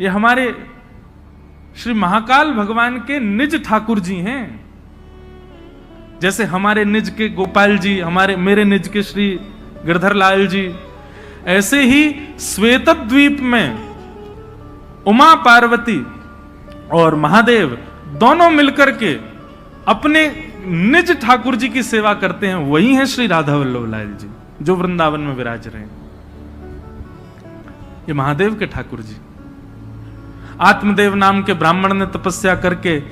ये हमारे श्री महाकाल भगवान के निज ठाकुर जी हैं। जैसे हमारे निज के गोपाल जी, मेरे निज के श्री गिरधर लाल जी, ऐसे ही श्वेतद्वीप में उमा पार्वती और महादेव दोनों मिलकर के अपने निज ठाकुर जी की सेवा करते हैं। वही है श्री राधा वल्लभ लाल जी जो वृंदावन में विराज रहे हैं। ये महादेव के ठाकुर जी। आत्मदेव नाम के ब्राह्मण ने तपस्या करके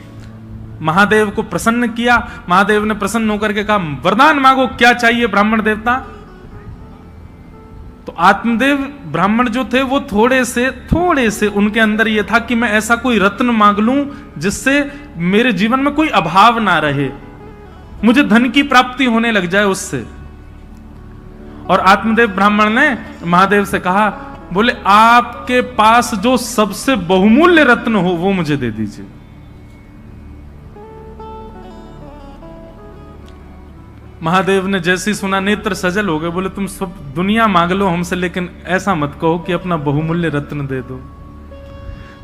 महादेव को प्रसन्न किया। महादेव ने प्रसन्न होकर के कहा, वरदान मांगो, क्या चाहिए ब्राह्मण देवता। तो आत्मदेव ब्राह्मण जो थे वो थोड़े से उनके अंदर ये था कि मैं ऐसा कोई रत्न मांग लूं जिससे मेरे जीवन में कोई अभाव ना रहे, मुझे धन की प्राप्ति होने लग जाए उससे। और आत्मदेव ब्राह्मण ने महादेव से कहा, बोले आपके पास जो सबसे बहुमूल्य रत्न हो वो मुझे दे दीजिए। महादेव ने जैसे ही सुना नेत्र सजल हो गए, बोले तुम सब दुनिया मांग लो हमसे, लेकिन ऐसा मत कहो कि अपना बहुमूल्य रत्न दे दो,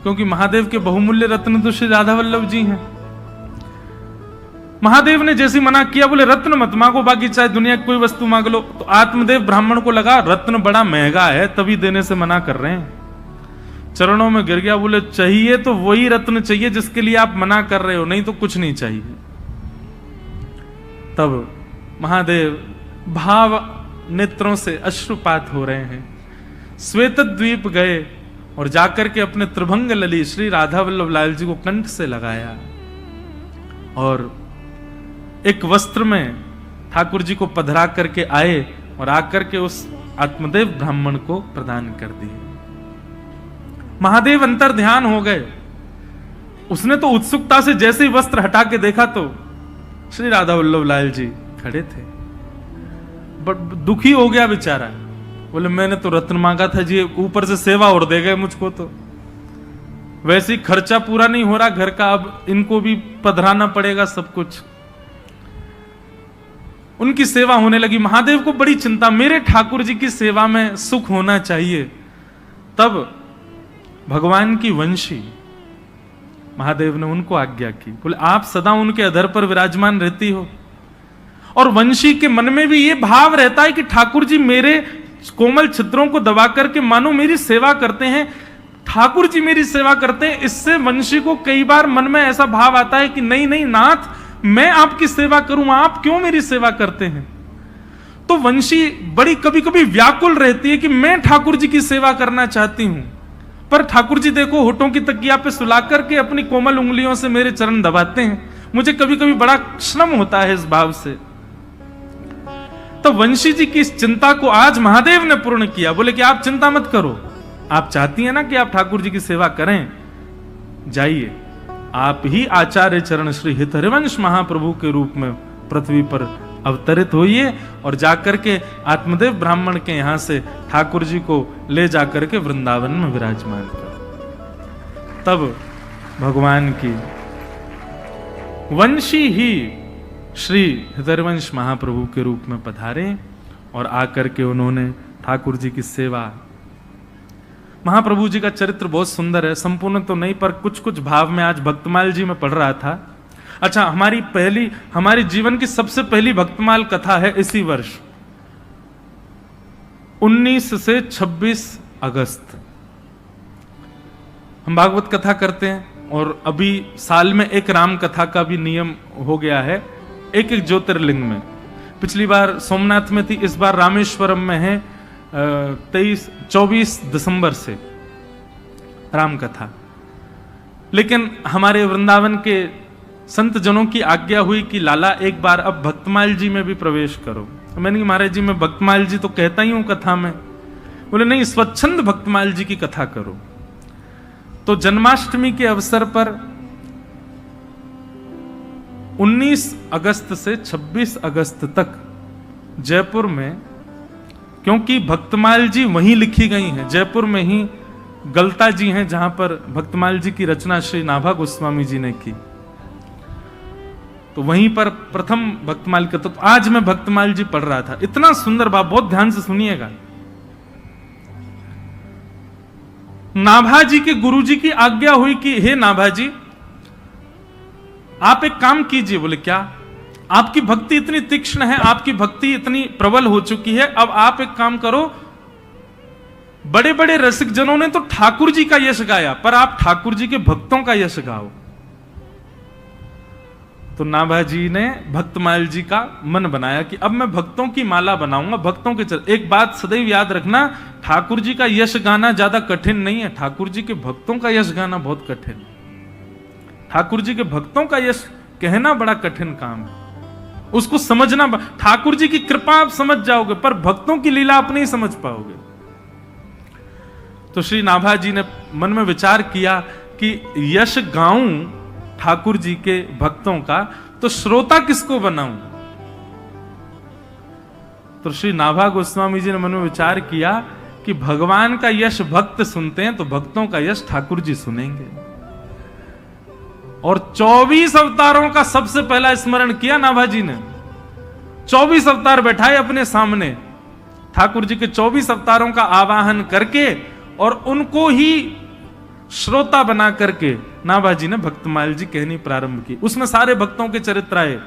क्योंकि महादेव के बहुमूल्य रत्न तो श्री राधा वल्लभ जी हैं। महादेव ने जैसे मना किया, बोले रत्न मत मांगो, बाकी चाहे दुनिया की कोई वस्तु मांग लो। तो आत्मदेव ब्राह्मण को लगा रत्न बड़ा महंगा है, तभी देने से मना कर रहे हैं। चरणों में गिर गया, बोले चाहिए तो वही रत्न चाहिए जिसके लिए आप मना कर रहे हो, नहीं तो कुछ नहीं चाहिए। तब महादेव भाव नेत्रों से अश्रुपात हो रहे हैं, श्वेतद्वीप गए और जाकर के अपने त्रिभंग लली श्री राधा वल्लभ लाल जी को कंठ से लगाया और एक वस्त्र में ठाकुर जी को पधरा करके आए और आकर के उस आत्मदेव ब्राह्मण को प्रदान कर दिए। महादेव अंतर ध्यान हो गए। उसने तो उत्सुकता से जैसे ही वस्त्र हटा के देखा तो श्री राधा वल्लभ लाल जी खड़े थे। बट दुखी हो गया बेचारा, बोले मैंने तो रत्न मांगा था जी, ऊपर से सेवा और दे गए मुझको, तो वैसे ही खर्चा पूरा नहीं हो रहा घर का, अब इनको भी पधराना पड़ेगा सब कुछ। उनकी सेवा होने लगी। महादेव को बड़ी चिंता, मेरे ठाकुर जी की सेवा में सुख होना चाहिए। तब भगवान की वंशी महादेव ने उनको आज्ञा की, बोले आप सदा उनके अधर पर विराजमान रहती हो, और वंशी के मन में भी ये भाव रहता है कि ठाकुर जी मेरे कोमल छिद्रों को दबा करके मानो मेरी सेवा करते हैं, ठाकुर जी मेरी सेवा करते हैं। इससे वंशी को कई बार मन में ऐसा भाव आता है कि नहीं नहीं नाथ, मैं आपकी सेवा करूं, आप क्यों मेरी सेवा करते हैं। तो वंशी बड़ी कभी कभी व्याकुल रहती है कि मैं ठाकुर जी की सेवा करना चाहती हूं, पर ठाकुर जी देखो होठों की तकिया पे सुला करके अपनी कोमल उंगलियों से मेरे चरण दबाते हैं। मुझे कभी कभी बड़ा श्रम होता है इस भाव से। तो वंशी जी की इस चिंता को आज महादेव ने पूर्ण किया। बोले कि आप चिंता मत करो, आप चाहती हैं ना कि आप ठाकुर जी की सेवा करें, जाइए आप ही आचार्य चरण श्री हित हरिवंश महाप्रभु के रूप में पृथ्वी पर अवतरित होइए और जाकर के आत्मदेव ब्राह्मण के यहां से ठाकुर जी को ले जाकर के वृंदावन में विराजमान कर। तब भगवान की वंशी ही श्री हृदयवंश महाप्रभु के रूप में पधारे और आकर के उन्होंने ठाकुर जी की सेवा। महाप्रभु जी का चरित्र बहुत सुंदर है, संपूर्ण तो नहीं पर कुछ कुछ भाव में आज भक्तमाल जी में पढ़ रहा था। अच्छा, हमारी जीवन की सबसे पहली भक्तमाल कथा है इसी वर्ष 19 से 26 अगस्त हम भागवत कथा करते हैं, और अभी साल में एक राम कथा का भी नियम हो गया है, एक एक ज्योतिर्लिंग में। पिछली बार सोमनाथ में थी, इस बार रामेश्वरम में है 24 दिसंबर से राम कथा। लेकिन हमारे वृंदावन के संत जनों की आज्ञा हुई कि लाला एक बार अब भक्तमाल जी में भी प्रवेश करो। मैंने कहा महाराज जी मैं भक्तमाल जी तो कहता ही हूं कथा में। बोले नहीं, स्वच्छंद भक्तमाल जी की कथा करो। तो जन्माष्टमी के अवसर पर 19 अगस्त से 26 अगस्त तक जयपुर में, क्योंकि भक्तमाल जी वहीं लिखी गई हैं, जयपुर में ही गलता जी हैं जहां पर भक्तमाल जी की रचना श्री नाभा गोस्वामी जी ने की, तो वहीं पर प्रथम भक्तमाल का। तो आज मैं भक्तमाल जी पढ़ रहा था, इतना सुंदर भाव, बहुत ध्यान से सुनिएगा। नाभाजी के गुरुजी की आज्ञा हुई कि हे नाभाजी, आप एक काम कीजिए। बोले क्या? आपकी भक्ति इतनी तीक्ष्ण है, आपकी भक्ति इतनी प्रबल हो चुकी है, अब आप एक काम करो, बड़े बड़े रसिक जनों ने तो ठाकुर जी का यश गाया, पर आप ठाकुर जी के भक्तों का यश गाओ। तो नाभाजी ने भक्तमाल जी का मन बनाया कि अब मैं भक्तों की माला बनाऊंगा, भक्तों के एक बात सदैव याद रखना, ठाकुर जी का यश गाना ज्यादा कठिन नहीं है, ठाकुर जी के भक्तों का यश गाना बहुत कठिन है। ठाकुर जी के भक्तों का यश कहना बड़ा कठिन काम है, उसको समझना। ठाकुर जी की कृपा आप समझ जाओगे, पर भक्तों की लीला आप नहीं समझ पाओगे। तो श्री नाभाजी ने मन में विचार किया कि यश गाऊं ठाकुर जी के भक्तों का, तो श्रोता किसको बनाऊं? तो श्री नाभा गोस्वामी जी ने मन में विचार किया कि भगवान का यश भक्त सुनते हैं, तो भक्तों का यश ठाकुर जी सुनेंगे। और 24 अवतारों का सबसे पहला स्मरण किया नाभाजी ने। 24 अवतार बैठाए अपने सामने, ठाकुर जी के 24 अवतारों का आवाहन करके और उनको ही श्रोता बना करके नाभाजी ने भक्तमाल जी कहनी प्रारंभ की। उसमें सारे भक्तों के चरित्र आए,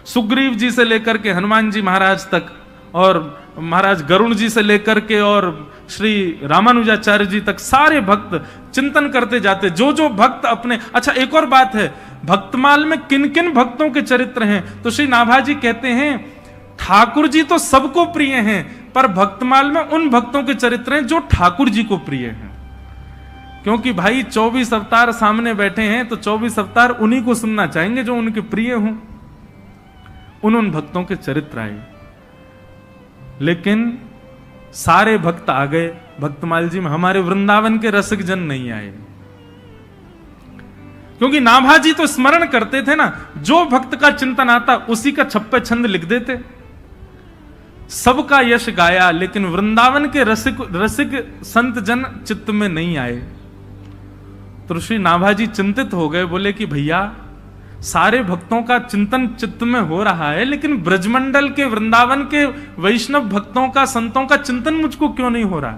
सुग्रीव जी से लेकर के हनुमान जी महाराज तक, और महाराज गरुण जी से लेकर के और श्री रामानुजाचार्य जी तक, सारे भक्त चिंतन करते जाते, जो जो भक्त अपने। अच्छा, एक और बात है, भक्तमाल में किन किन भक्तों के चरित्र हैं? तो श्री नाभाजी कहते हैं ठाकुर जी तो सबको प्रिय हैं, पर भक्तमाल में उन भक्तों के चरित्र हैं जो ठाकुर जी को प्रिय हैं। क्योंकि भाई 24 अवतार सामने बैठे हैं, तो 24 अवतार उन्हीं को सुनना चाहेंगे जो उनके प्रिय हों। उन भक्तों के चरित्र आए, लेकिन सारे भक्त आ गए भक्तमाल जी में, हमारे वृंदावन के रसिक जन नहीं आए। क्योंकि नाभाजी तो स्मरण करते थे ना, जो भक्त का चिंतन आता उसी का छप्पे छंद लिख देते, सबका यश गाया, लेकिन वृंदावन के रसिक संत जन चित्त में नहीं आए। तो श्री नाभाजी चिंतित हो गए, बोले कि भैया सारे भक्तों का चिंतन चित्त में हो रहा है, लेकिन ब्रजमंडल के वृंदावन के वैष्णव भक्तों का, संतों का चिंतन मुझको क्यों नहीं हो रहा?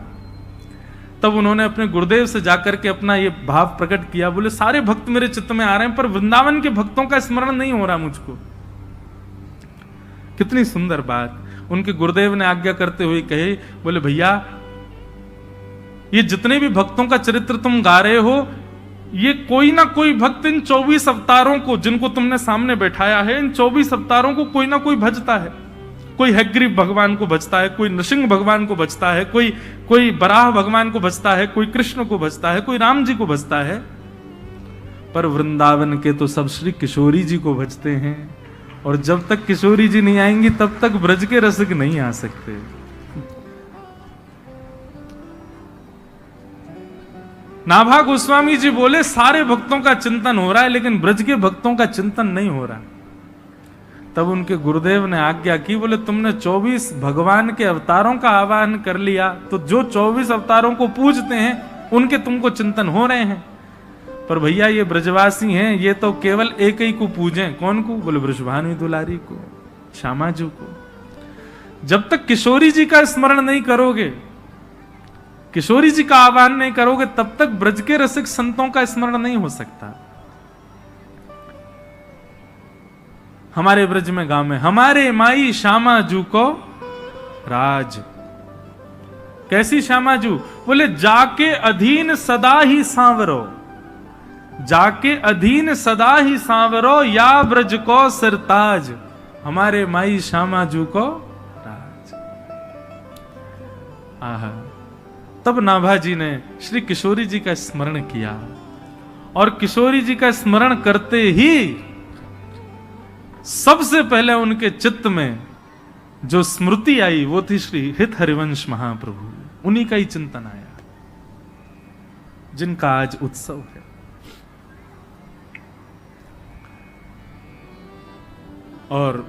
तब उन्होंने अपने गुरुदेव से जाकर के अपना ये भाव प्रकट किया, बोले सारे भक्त मेरे चित्त में आ रहे हैं, पर वृंदावन के भक्तों का स्मरण नहीं हो रहा मुझको। कितनी सुंदर बात! उनके गुरुदेव ने आज्ञा करते हुए कहे, बोले भैया ये जितने भी भक्तों का चरित्र तुम गा रहे हो, ये कोई ना कोई भक्त इन 24 अवतारों को, जिनको तुमने सामने बैठाया है, इन 24 अवतारों को कोई ना कोई भजता है। कोई हयग्रीव भगवान को भजता है, कोई नृसिंह भगवान को भजता है, कोई बराह भगवान को भजता है, कोई कृष्ण को भजता है, कोई राम जी को भजता है। पर वृंदावन के तो सब श्री किशोरी जी को भजते हैं, और जब तक किशोरी जी नहीं आएंगी तब तक ब्रज के रसिक नहीं आ सकते। नाभा गोस्वामी जी बोले सारे भक्तों का चिंतन हो रहा है, लेकिन ब्रज के भक्तों का चिंतन नहीं हो रहा। तब उनके गुरुदेव ने आज्ञा की, बोले तुमने 24 भगवान के अवतारों का आवाहन कर लिया, तो जो 24 अवतारों को पूजते हैं उनके तुमको चिंतन हो रहे हैं, पर भैया ये ब्रजवासी हैं, ये तो केवल एक ही को पूजें। कौन को? बोले ब्रजभानु दुलारी को, श्यामाजू को। जब तक किशोरी जी का स्मरण नहीं करोगे, किशोरी जी का आह्वान नहीं करोगे, तब तक ब्रज के रसिक संतों का स्मरण नहीं हो सकता। हमारे ब्रज में गांव में हमारे माई श्यामाजू को राज। कैसी श्यामाजू? बोले जाके अधीन सदा ही सांवरो, जाके अधीन सदा ही सांवरो, या ब्रज को सिरताज। हमारे माई श्यामाजू को राज। आहा! तब नाभाजी ने श्री किशोरी जी का स्मरण किया, और किशोरी जी का स्मरण करते ही सबसे पहले उनके चित्त में जो स्मृति आई वो थी श्री हित हरिवंश महाप्रभु। उन्हीं का ही चिंतन आया, जिनका आज उत्सव है। और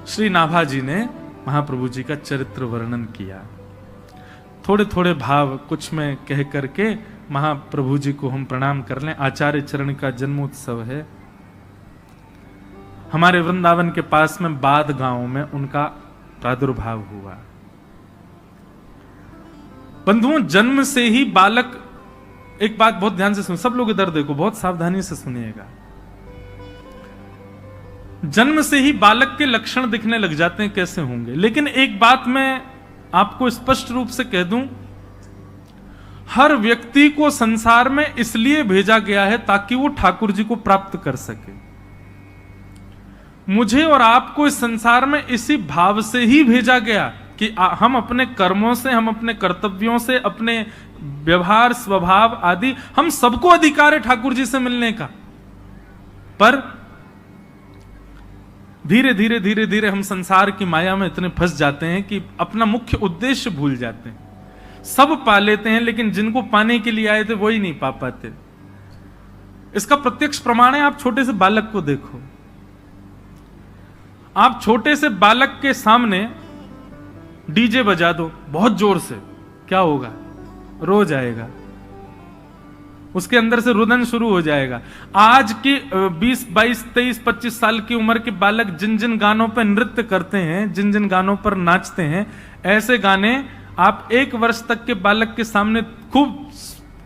श्री नाभाजी ने महाप्रभु जी का चरित्र वर्णन किया। थोड़े थोड़े भाव कुछ में कह करके महाप्रभु जी को हम प्रणाम कर लें। आचार्य चरण का जन्मोत्सव है। हमारे वृंदावन के पास में बाद गांव में उनका प्रादुर्भाव हुआ। बंधुओं, जन्म से ही बालक, एक बात बहुत ध्यान से सुनो, सब लोग इधर देखो, बहुत सावधानी से सुनिएगा। जन्म से ही बालक के लक्षण दिखने लग जाते हैं, कैसे होंगे। लेकिन एक बात मैं आपको स्पष्ट रूप से कह दूं, हर व्यक्ति को संसार में इसलिए भेजा गया है ताकि वो ठाकुर जी को प्राप्त कर सके। मुझे और आपको इस संसार में इसी भाव से ही भेजा गया कि हम अपने कर्मों से, हम अपने कर्तव्यों से, अपने व्यवहार, स्वभाव आदि, हम सबको अधिकार है ठाकुर जी से मिलने का। पर धीरे धीरे धीरे धीरे हम संसार की माया में इतने फंस जाते हैं कि अपना मुख्य उद्देश्य भूल जाते हैं। सब पा लेते हैं, लेकिन जिनको पाने के लिए आए थे वही नहीं पा पाते। इसका प्रत्यक्ष प्रमाण है, आप छोटे से बालक को देखो। आप छोटे से बालक के सामने डीजे बजा दो बहुत जोर से, क्या होगा? रो जाएगा, उसके अंदर से रुदन शुरू हो जाएगा। आज की 20, 22, 23, 25 साल की उम्र के बालक जिन जिन गानों पर नृत्य करते हैं, जिन जिन गानों पर नाचते हैं, ऐसे गाने आप 1 वर्ष तक के बालक के सामने खूब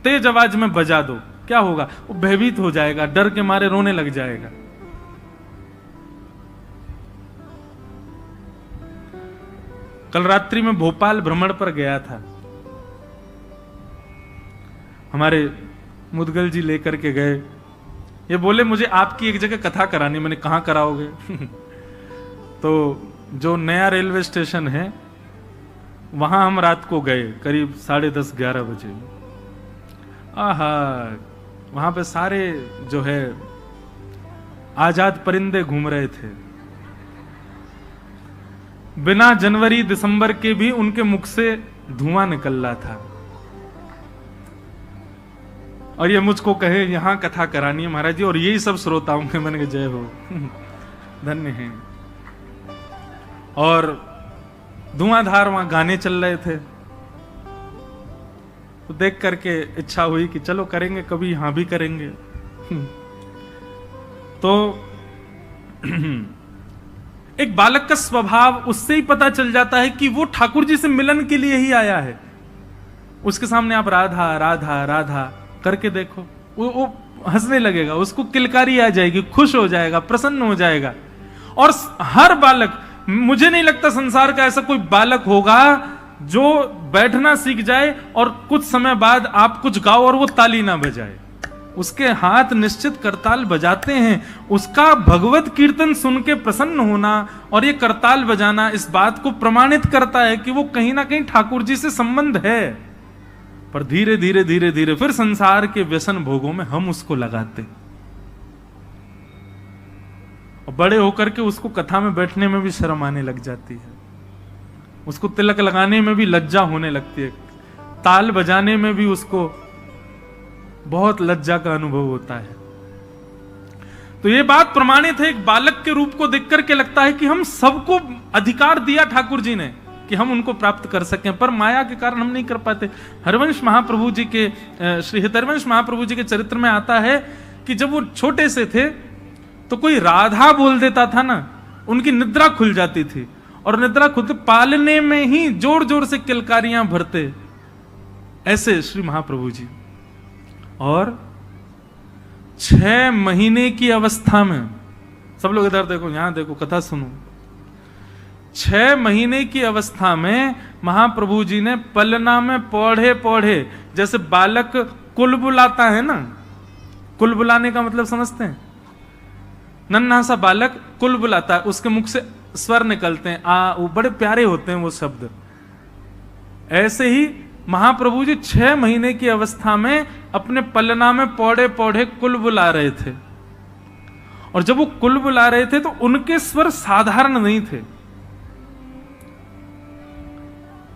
तेज आवाज में बजा दो, क्या होगा? वो भयभीत हो जाएगा, डर के मारे रोने लग जाएगा। कल रात्रि में भोपाल भ्रमण पर गया था, हमारे मुदगल जी लेकर के गए। ये बोले मुझे आपकी एक जगह कथा करानी। मैंने कहाँ कराओगे? तो जो नया रेलवे स्टेशन है वहां हम रात को गए, करीब 10:30, 11 बजे। आहा, वहां पे सारे जो है आजाद परिंदे घूम रहे थे। बिना जनवरी दिसंबर के भी उनके मुख से धुआं निकल रहा था। और ये मुझको कहे यहां कथा करानी है महाराज जी, और यही सब श्रोताओं के मन के जय हो, धन्य हैं। और धुआंधार वहां गाने चल रहे थे, तो देख करके इच्छा हुई कि चलो करेंगे, कभी यहां भी करेंगे। तो एक बालक का स्वभाव उससे ही पता चल जाता है कि वो ठाकुर जी से मिलन के लिए ही आया है। उसके सामने आप राधा राधा राधा करके देखो, वो हंसने लगेगा, उसको किलकारी आ जाएगी, खुश हो जाएगा, प्रसन्न हो जाएगा। और हर बालक, मुझे नहीं लगता संसार का ऐसा कोई बालक होगा जो बैठना सीख जाए और कुछ समय बाद आप कुछ गाओ और वो ताली ना बजाए। उसके हाथ निश्चित करताल बजाते हैं। उसका भगवत कीर्तन सुन के प्रसन्न होना और ये करताल बजाना इस बात को प्रमाणित करता है कि वो कहीं ना कहीं ठाकुर जी से संबंध है। पर धीरे धीरे धीरे धीरे फिर संसार के व्यसन भोगों में हम उसको लगाते, और बड़े होकर के उसको कथा में बैठने में भी शर्म आने लग जाती है, उसको तिलक लगाने में भी लज्जा होने लगती है, ताल बजाने में भी उसको बहुत लज्जा का अनुभव होता है। तो ये बात प्रमाणित है, एक बालक के रूप को देख करके लगता है कि हम सबको अधिकार दिया ठाकुर जी ने कि हम उनको प्राप्त कर सकें, पर माया के कारण हम नहीं कर पाते। हरिवंश महाप्रभु जी के, श्री हरिवंश महाप्रभु जी के चरित्र में आता है कि जब वो छोटे से थे तो कोई राधा बोल देता था ना, उनकी निद्रा खुल जाती थी, और निद्रा खुलते पालने में ही जोर जोर से किलकारियां भरते, ऐसे श्री महाप्रभु जी। और 6 महीने की अवस्था में, सब लोग इधर देखो, यहां देखो, कथा सुनो। 6 महीने की अवस्था में महाप्रभु जी ने पलना में पौढ़े पौढ़े, जैसे बालक कुल बुलाता है ना, कुल बुलाने का मतलब समझते हैं? नन्हा सा बालक कुल बुलाता है, उसके मुख से स्वर निकलते हैं, वो बड़े प्यारे होते हैं वो शब्द। ऐसे ही महाप्रभु जी 6 महीने की अवस्था में अपने पलना में पौढ़े पौढ़े कुल बुला रहे थे। और जब वो कुल बुला रहे थे तो उनके स्वर साधारण नहीं थे।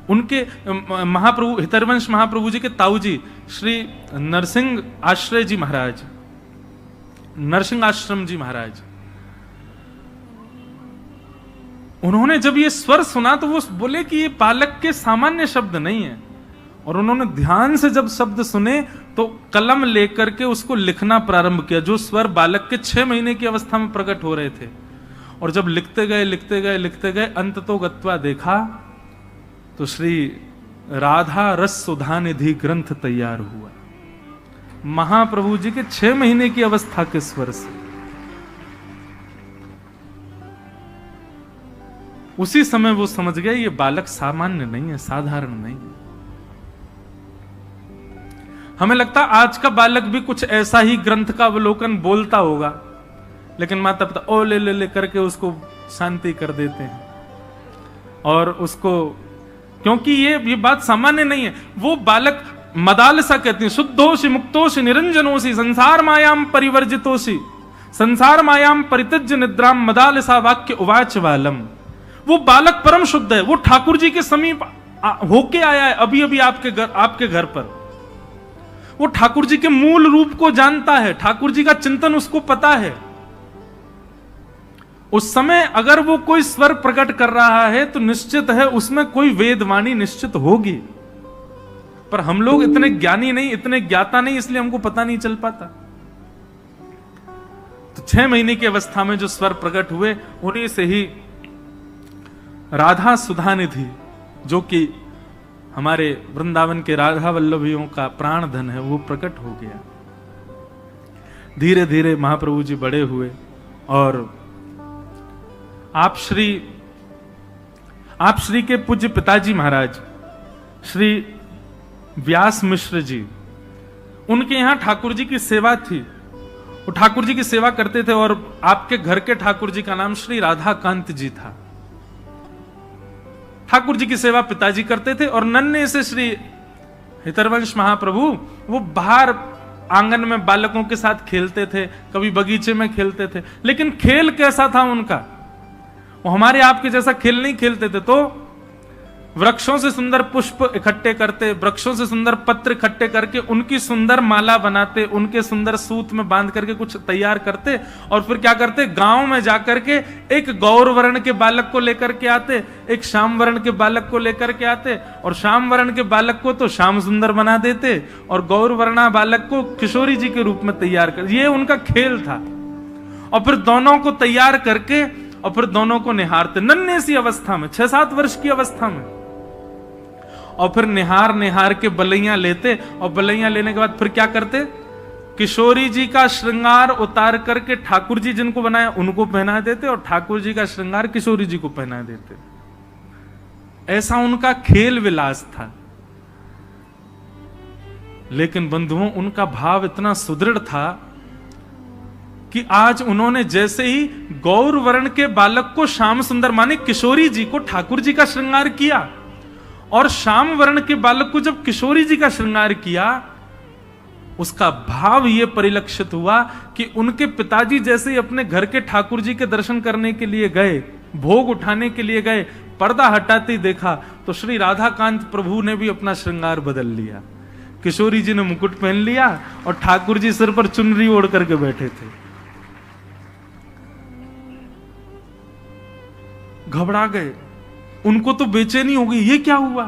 उनके महाप्रभु, हितरवंश महाप्रभु जी के ताऊ जी श्री नरसिंह आश्रय जी महाराज, नरसिंह आश्रम जी महाराज, उन्होंने जब ये स्वर सुना तो वो बोले कि ये बालक के सामान्य शब्द नहीं है। और उन्होंने ध्यान से जब शब्द सुने तो कलम लेकर के उसको लिखना प्रारंभ किया, जो स्वर बालक के 6 महीने की अवस्था में प्रकट हो रहे थे। और जब लिखते गए लिखते गए लिखते गए, अंत तो गत्वा देखा तो श्री राधा रस सुधा निधि ग्रंथ तैयार हुआ। महाप्रभु जी के 6 महीने की अवस्था के स्वर से। उसी समय वो समझ गए ये बालक सामान्य नहीं है, साधारण नहीं है। हमें लगता आज का बालक भी कुछ ऐसा ही ग्रंथ का अवलोकन बोलता होगा, लेकिन माता पिता ओ ले ले ले करके उसको शांति कर देते हैं। और उसको, क्योंकि ये बात सामान्य नहीं है। वो बालक मदालसा कहते हैं, शुद्धोषि मुक्तोषि निरंजनोषि संसार मायाम परिवर्जितोषि संसार मायाम परित्यज्य निद्राम मदालसा वाक्य उवाच वालम। वो बालक परम शुद्ध है, वो ठाकुर जी के समीप होके आया है अभी अभी आपके घर पर। वो ठाकुर जी के मूल रूप को जानता है, ठाकुर जी का चिंतन उसको पता है। उस समय अगर वो कोई स्वर प्रकट कर रहा है तो निश्चित है उसमें कोई वेदवाणी निश्चित होगी, पर हम लोग इतने ज्ञानी नहीं, इतने ज्ञाता नहीं, इसलिए हमको पता नहीं चल पाता। तो 6 महीने की अवस्था में जो स्वर प्रकट हुए, उन्हीं से ही राधा सुधा निधि, जो कि हमारे वृंदावन के राधा वल्लभियों का प्राण धन है, वो प्रकट हो गया। धीरे धीरे महाप्रभु जी बड़े हुए और आप श्री के पूज्य पिताजी महाराज श्री व्यास मिश्र जी, उनके यहां ठाकुर जी की सेवा थी। वो ठाकुर जी की सेवा करते थे और आपके घर के ठाकुर जी का नाम श्री राधाकांत जी था। ठाकुर जी की सेवा पिताजी करते थे और नन्हे से श्री हितरवंश महाप्रभु वो बाहर आंगन में बालकों के साथ खेलते थे, कभी बगीचे में खेलते थे। लेकिन खेल कैसा था उनका, वो हमारे आपके जैसा खेल नहीं खेलते थे। तो वृक्षों से सुंदर पुष्प इकट्ठे करते, वृक्षों से सुंदर पत्र इकट्ठे करके उनकी सुंदर माला बनाते, उनके सुंदर सूत में बांध करके कुछ तैयार करते और फिर क्या करते, गांव में जाकर के एक गौर वर्ण के बालक को लेकर के आते, एक श्याम वर्ण के बालक को लेकर के आते और श्याम वर्ण के बालक को तो श्याम सुंदर बना देते और गौर वर्णा बालक को किशोरी जी के रूप में तैयार कर। ये उनका खेल था। और फिर दोनों को तैयार करके और फिर दोनों को निहारते, नन्हे सी अवस्था में, 6-7 वर्ष की अवस्था में। और फिर निहार के बलैया लेते और बलैया लेने के बाद फिर क्या करते, किशोरी जी का श्रृंगार उतार करके ठाकुर जी जिनको बनाया उनको पहना देते और ठाकुर जी का श्रृंगार किशोरी जी को पहना देते। ऐसा उनका खेल विलास था। लेकिन बंधुओं, उनका भाव इतना सुदृढ़ था कि आज उन्होंने जैसे ही गौर वर्ण के बालक को श्याम सुंदर माने किशोरी जी को ठाकुर जी का श्रृंगार किया और श्याम वर्ण के बालक को जब किशोरी जी का श्रृंगार किया, उसका भाव यह परिलक्षित हुआ कि उनके पिताजी जैसे ही अपने घर के ठाकुर जी के दर्शन करने के लिए गए, भोग उठाने के लिए गए, पर्दा हटाते ही देखा तो श्री राधाकांत प्रभु ने भी अपना श्रृंगार बदल लिया। किशोरी जी ने मुकुट पहन लिया और ठाकुर जी सिर पर चुनरी ओढ़ करके बैठे थे। घबरा गए, उनको तो बेचैनी हो गई, ये क्या हुआ।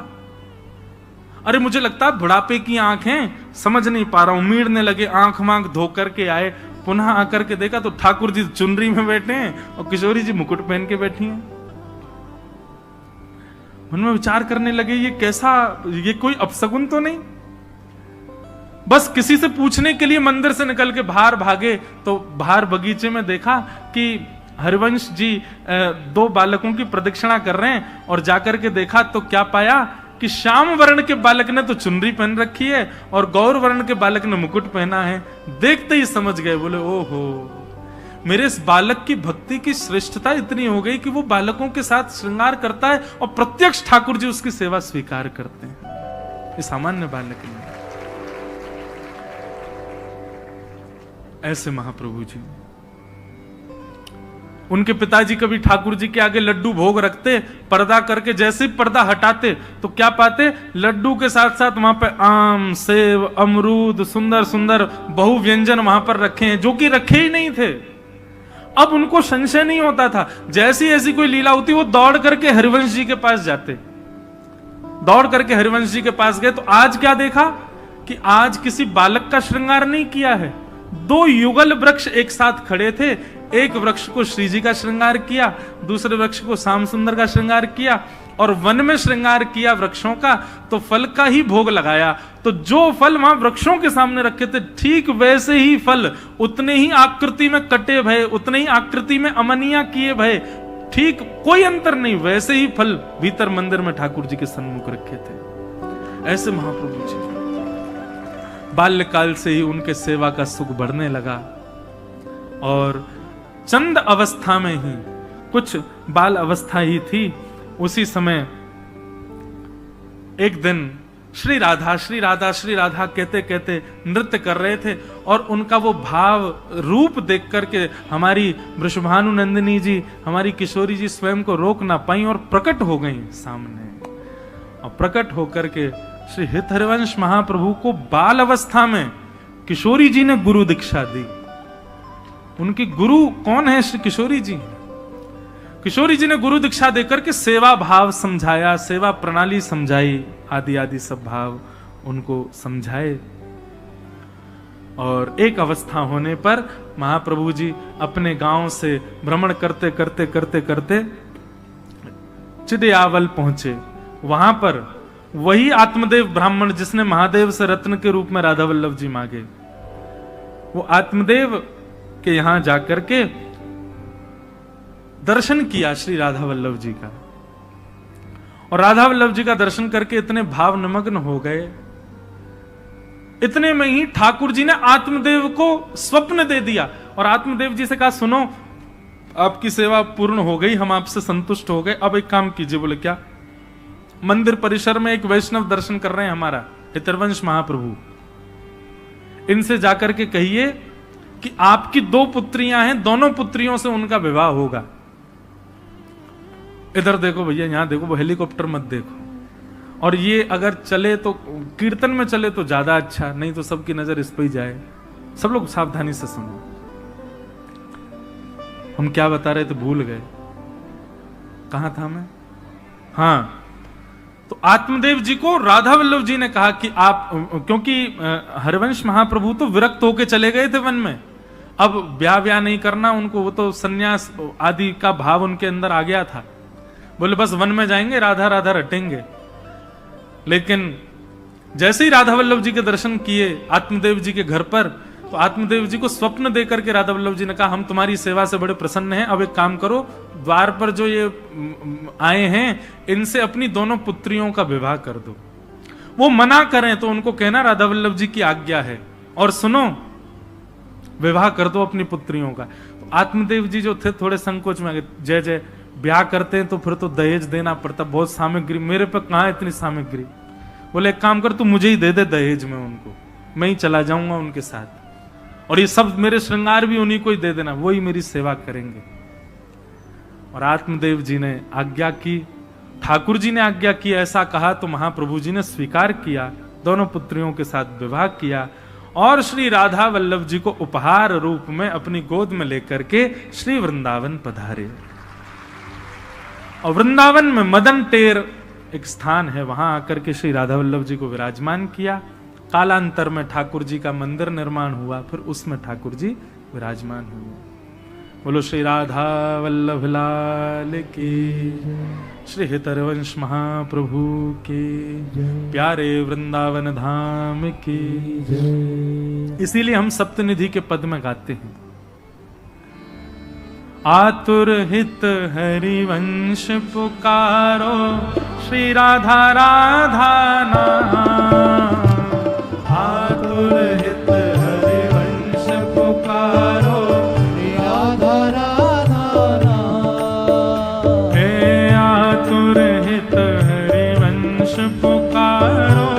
अरे मुझे लगता है बुढ़ापे की आंखें, समझ नहीं पा रहा हूं। उमीड़ने लगे, आंख मांख धो करके आए, पुनः आकर के देखा तो ठाकुर जी चुनरी में बैठे हैं और किशोरी जी मुकुट पहन के बैठी हैं। मन में विचार करने लगे, ये कैसा, ये कोई अपशगुन तो नहीं। बस किसी से पूछने के लिए मंदिर से निकल के बाहर भागे तो बाहर बगीचे में देखा कि हरिवंश जी 2 बालकों की प्रदक्षिणा कर रहे हैं और जाकर के देखा तो क्या पाया कि श्याम वर्ण के बालक ने तो चुनरी पहन रखी है और गौर वर्ण के बालक ने मुकुट पहना है। देखते ही समझ गए, बोले ओहो, मेरे इस बालक की भक्ति की श्रेष्ठता इतनी हो गई कि वो बालकों के साथ श्रृंगार करता है और प्रत्यक्ष ठाकुर जी उसकी सेवा स्वीकार करते हैं। ये सामान्य बालक नहीं। ऐसे महाप्रभु जी, उनके पिताजी कभी ठाकुर जी के आगे लड्डू भोग रखते, पर्दा करके जैसे ही पर्दा हटाते तो क्या पाते, लड्डू के साथ साथ वहां पे आम, सेब, अमरूद, सुंदर सुंदर बहु व्यंजन वहां पर रखे हैं जो कि रखे ही नहीं थे। अब उनको संशय नहीं होता था, जैसी ऐसी कोई लीला होती वो दौड़ करके हरिवंश जी के पास जाते। दौड़ करके हरिवंश जी के पास गए तो आज क्या देखा कि आज किसी बालक का श्रृंगार नहीं किया है। 2 युगल वृक्ष एक साथ खड़े थे, एक वृक्ष को श्री जी का श्रृंगार किया, दूसरे वृक्ष को श्याम सुंदर का श्रृंगार किया और वन में श्रृंगार किया वृक्षों का, तो फल का ही भोग लगाया। तो जो फल वहां वृक्षों के सामने रखे थे, ठीक वैसे ही फल उतने ही आकृति में कटे भय, उतने ही आकृति में अमनिया किए भय, ठीक कोई अंतर नहीं, वैसे ही फल भीतर मंदिर में ठाकुर जी के सन्मुख रखे थे। ऐसे महाप्रभु जी बाल्यकाल से ही उनके सेवा का सुख बढ़ने लगा, और चंद अवस्था में ही, कुछ बाल अवस्था ही थी, उसी समय एक दिन श्री राधा श्री राधा श्री राधा कहते कहते नृत्य कर रहे थे, और उनका वो भाव रूप देख करके हमारी वृषभानु नंदिनी जी, हमारी किशोरी जी स्वयं को रोक ना पाई और प्रकट हो गई सामने। और प्रकट होकर के श्री हित हरिवंश महाप्रभु को बाल अवस्था में किशोरी जी ने गुरु दीक्षा दी। उनकी गुरु कौन है? श्री किशोरी जी। किशोरी जी ने गुरु दीक्षा देकर के सेवा भाव समझाया, सेवा प्रणाली समझाई, आदि आदि सब भाव उनको समझाए। और एक अवस्था होने पर महाप्रभु जी अपने गांव से भ्रमण करते करते करते करते चिदयावल पहुंचे। वहां पर वही आत्मदेव ब्राह्मण जिसने महादेव से रत्न के रूप में राधा वल्लभ जी मांगे, वो आत्मदेव के यहां जाकर के दर्शन किया श्री राधा वल्लभ जी का, और राधा वल्लभ जी का दर्शन करके इतने भाव निमग्न हो गए, इतने में ही ठाकुर जी ने आत्मदेव को स्वप्न दे दिया, और आत्मदेव जी से कहा, सुनो आपकी सेवा पूर्ण हो गई, हम आपसे संतुष्ट हो गए, अब एक काम कीजिए। बोले क्या? मंदिर परिसर में एक वैष्णव दर्शन कर रहे हैं हमारा हितरवंश महाप्रभु, इनसे जाकर के कहिए कि आपकी 2 पुत्रियां हैं, दोनों पुत्रियों से उनका विवाह होगा। इधर देखो भैया, यहां देखो, वो हेलीकॉप्टर मत देखो, और ये अगर चले तो कीर्तन में चले तो ज्यादा अच्छा, नहीं तो सबकी नजर इस पर ही जाए। सब लोग सावधानी से सुनो, हम क्या बता रहे थे भूल गए, कहां था मैं? हाँ, तो आत्मदेव जी को राधा वल्लभ जी ने कहा कि आप, क्योंकि हरिवंश महाप्रभु तो विरक्त होके चले गए थे वन में, अब ब्याह नहीं करना उनको, वो तो सन्यास आदि का भाव उनके अंदर आ गया था। बोले बस वन में जाएंगे, राधा राधा रटेंगे। लेकिन जैसे ही राधा वल्लभ जी के दर्शन किए आत्मदेव जी के घर पर, तो आत्मदेव जी को स्वप्न देकर के राधा वल्लभ जी ने कहा, हम तुम्हारी सेवा से बड़े प्रसन्न हैं, अब एक काम करो, द्वार पर जो ये आए हैं इनसे अपनी दोनों पुत्रियों का विवाह कर दो। वो मना करें तो उनको कहना राधा वल्लभ जी की आज्ञा है, और सुनो विवाह कर दो अपनी पुत्रियों का। तो आत्मदेव जी जो थे थोड़े संकोच में आ गए, जय जय, ब्याह करते हैं तो फिर तो दहेज देना पड़ता, बहुत सामग्री, मेरे पे कहां इतनी सामग्री। बोले एक काम कर, तू मुझे ही दे दे दहेज में उनको, मैं ही चला जाऊंगा उनके साथ, और ये सब मेरे श्रृंगार भी उन्हीं को ही दे देना, वही मेरी सेवा करेंगे। और आत्मदेव जी ने आज्ञा की, ठाकुर जी ने आज्ञा की, ऐसा कहा तो महाप्रभु जी ने स्वीकार किया, दोनों पुत्रियों के साथ विवाह किया, और श्री राधा वल्लभ जी को उपहार रूप में अपनी गोद में लेकर के श्री वृंदावन पधारे। और वृंदावन में मदन टेर एक स्थान है, वहां आकर के श्री राधा वल्लभ जी को विराजमान किया। कालांतर में ठाकुर जी का मंदिर निर्माण हुआ, फिर उसमें ठाकुर जी विराजमान हुए। बोलो श्री राधा वल्लभ लाल की, श्री हितरवंश महाप्रभु के, प्यारे वृंदावन धाम की। इसीलिए हम सप्तनिधि के पद में गाते हैं, आतुर हित हरिवंश पुकारो, श्री राधा राधा नाम। आतुर हित हरिवंश पुकारो, श्री राधा राधा नाम। हे आतुर हित हरिवंश पुकारो,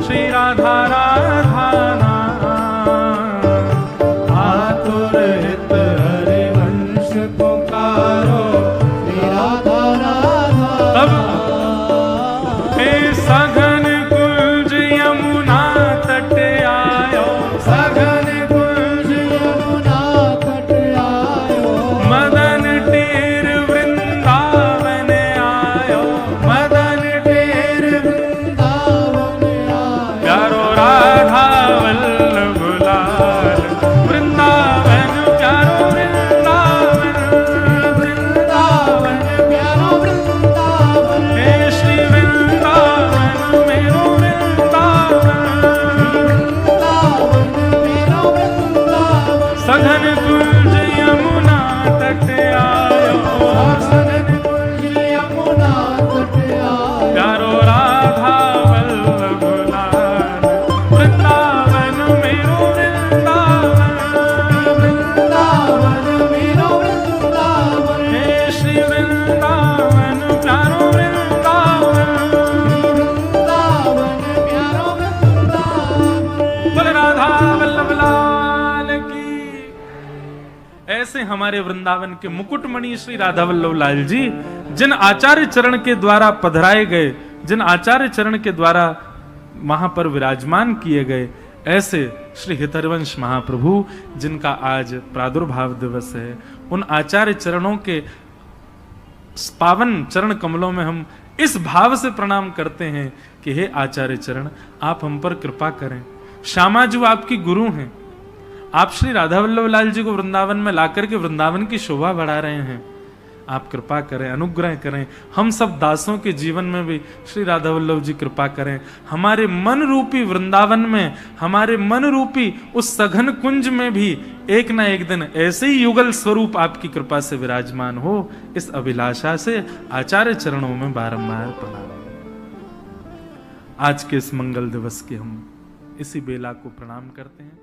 श्री राधा राधा नाम। आतुर हित हरिवंश पुकारो, श्री राधा राधा नाम। हे सघन कुंज यमुना तट आयो, ऐसे हमारे वृंदावन के मुकुटमणि श्री राधा वल्लभ लाल जी, जिन आचार्य चरण के द्वारा पधराए गए, जिन आचार्य चरण के द्वारा वहां पर विराजमान किए गए, ऐसे श्री हितरवंश महाप्रभु जिनका आज प्रादुर्भाव दिवस है, उन आचार्य चरणों के पावन चरण कमलों में हम इस भाव से प्रणाम करते हैं कि हे आचार्य चरण, आप हम पर कृपा करें। श्यामा जी आपकी गुरु हैं, आप श्री राधा वल्लभ लाल जी को वृंदावन में लाकर के वृंदावन की शोभा बढ़ा रहे हैं, आप कृपा करें, अनुग्रह करें। हम सब दासों के जीवन में भी श्री राधा वल्लभ जी कृपा करें। हमारे मन रूपी वृंदावन में, हमारे मन रूपी उस सघन कुंज में भी एक ना एक दिन ऐसे ही युगल स्वरूप आपकी कृपा से विराजमान हो, इस अभिलाषा से आचार्य चरणों में बारंबार प्रणाम। आज के इस मंगल दिवस के हम इसी बेला को प्रणाम करते हैं।